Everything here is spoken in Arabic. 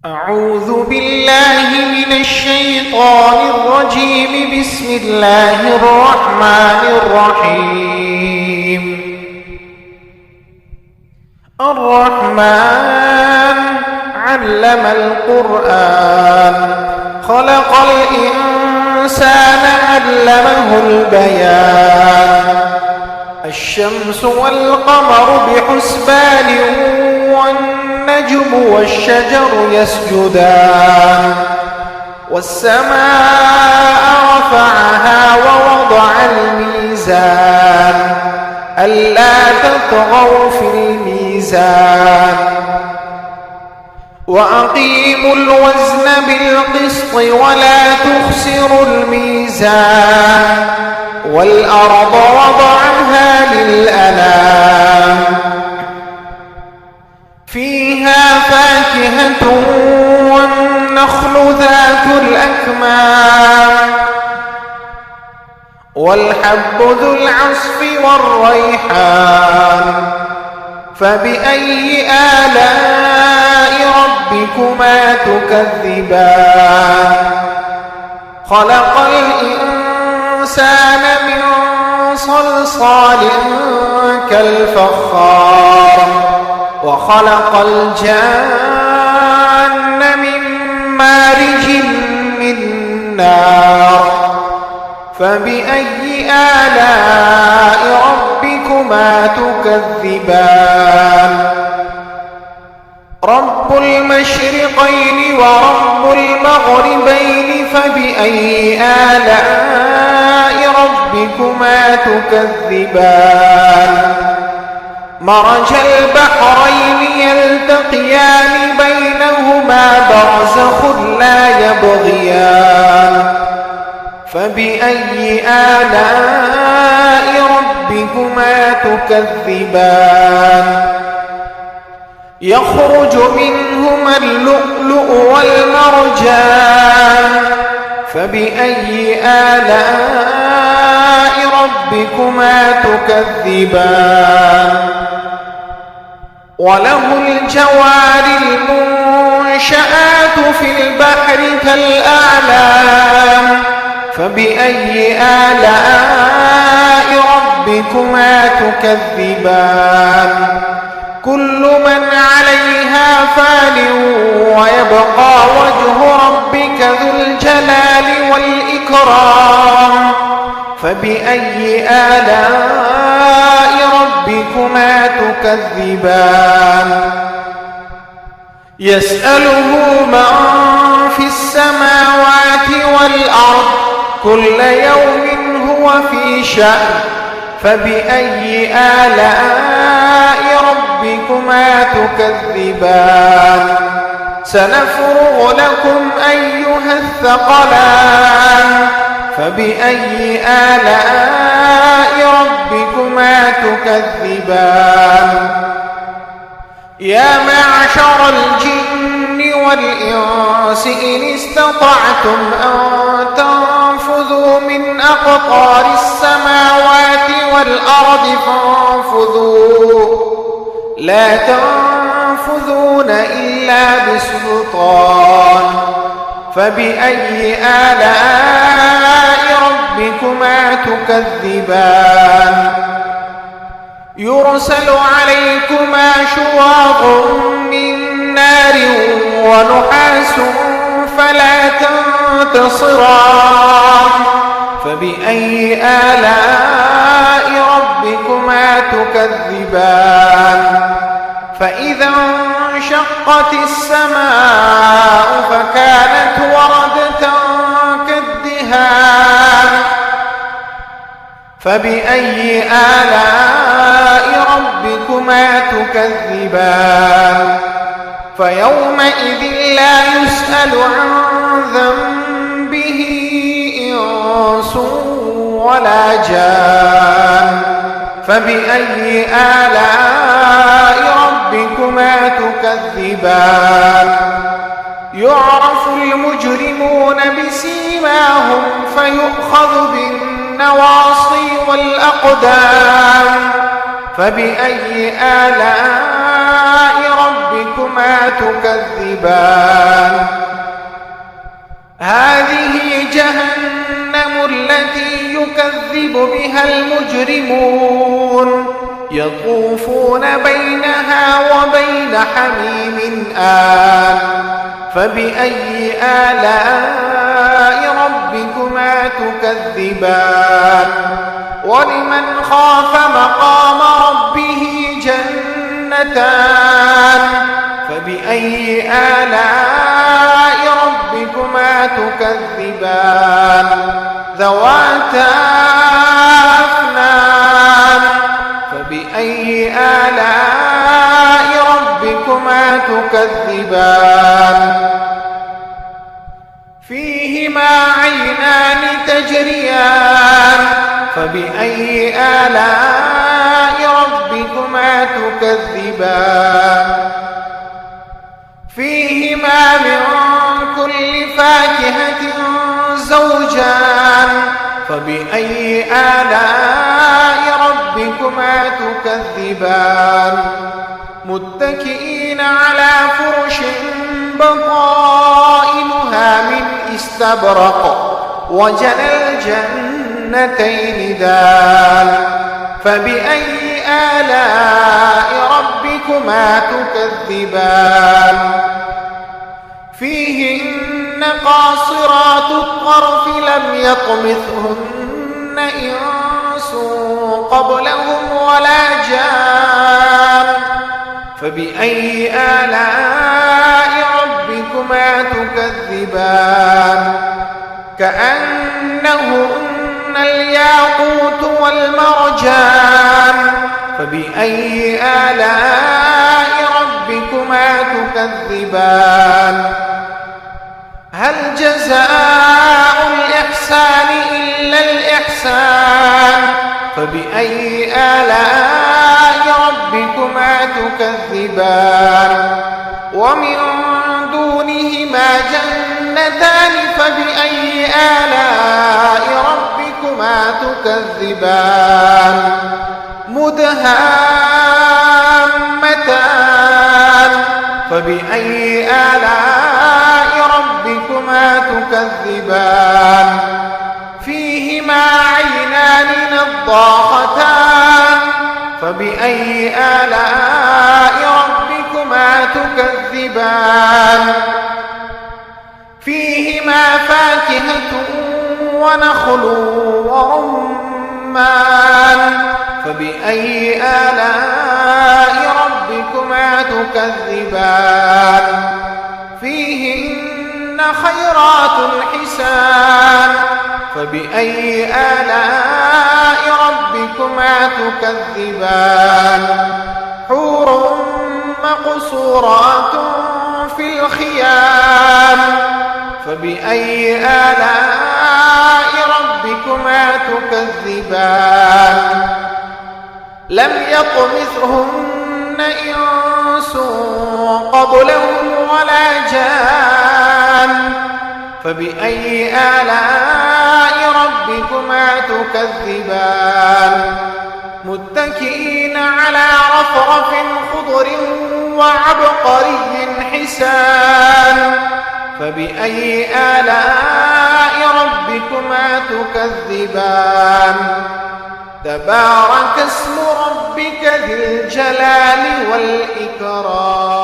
أعوذ بالله من الشيطان الرجيم. بسم الله الرحمن الرحيم. الرحمن علم القرآن خلق الإنسان علمه البيان. الشمس والقمر بحسبان والنجم والشجر يسجدان. والسماء رفعها ووضع الميزان ألا تطغوا في الميزان وأقيموا الوزن بالقسط ولا تخسروا الميزان. والأرض وضعها للأنام فيها فاكهة والنخل ذات الأكمام والحب ذو العصف والريحان. فبأي آلاء ربكما تكذبان. خلق الإنسان من صلصال كالفخار وخلق الجان من مارج من نار. فبأي آلاء ربكما تكذبان. رب المشرقين ورب المغربين فبأي آلاء ربكما تكذبان. مرج البحرين يلتقيان بينهما برزخ لا يبغيان. فبأي آلاء ربكما تكذبان. يخرج منهما اللؤلؤ والمرجان. فبأي آلاء ربكما تكذبان. وله الجوار المنشآت في البحر كالأعلام. فبأي آلاء ربكما تكذبان. كل من عليها فان ويبقى وجه ربك ذو الجلال والإكرام. فبأي آلاء ربكما تكذبان. يسأله من في السماوات والأرض كل يوم هو في شأن. فبأي آلاء ربكما تكذبان. سنفرغ لكم أيها الثقلان. فبأي آلاء ربكما تكذبان. يا معشر الجن والإنس إن استطعتم أن تنفذوا من أقطار السماوات والأرض فانفذوا لا تنفذون إلا بسلطان. فبأي آلاء ربكما تكذبان. يرسل عليكما شواظ من نار ونحاس فلا تنتصران. فبأي آلاء ربكما تكذبان. فإذا انشقت السماء فكانت وردة كالدهان. فبأي آلاء ربكما تكذبان. فيومئذ لا يسأل عن ذنبه إنس ولا جان. فبأي آلاء ربكما تكذبان. يعرف المجرمون بسيماهم فيؤخذ بالنواصي والأقدام. فبأي آلاء ربكما ربكما تكذبان هذه جهنم التي يكذب بها المجرمون يطوفون بينها وبين حميم آن فبأي آلاء ربكما تكذبان ولمن خاف مقام ربه جنتان فبأي آلاء ربكما تكذبان ذواتا أفنان فبأي آلاء ربكما تكذبان فيهما عينان تجريان فبأي آلاء ربكما تكذبان فيهما من كل فاكهة زوجان فبأي آلاء ربكما تكذبان متكئين على فرش بطائنها من استبرق وجنى الجنتين دان فبأي آلاء ربكما تكذبان فيهن قاصرات الطرف لم يطمثهن إنس قبلهم ولا جان فبأي آلاء ربكما تكذبان كأنهن الياقوت والمرجان فبأي آلاء ربكما تكذبان هل جزاء الإحسان إلا الإحسان فبأي آلاء ربكما تكذبان ومن دونهما جنتان فبأي آلاء ربكما تكذبان مدهامتان فبأي آلاء ربكما تكذبان فيهما عينان نضاختان فبأي آلاء ربكما تكذبان فيهما فاكهة ونخل ورمان فبأي آلاء ربكما تكذبان فيهن خيرات حسان فبأي آلاء ربكما تكذبان حور مقصورات في الخيام فبأي آلاء ربكما تكذبان لم يطمثهن إنس قبلهم ولا جان فبأي آلاء ربكما تكذبان متكئين على رفرف خضر وعبقري حسان فبأي آلاء ربكما تكذبان تبارك اسم ربك ذي الجلال والإكرام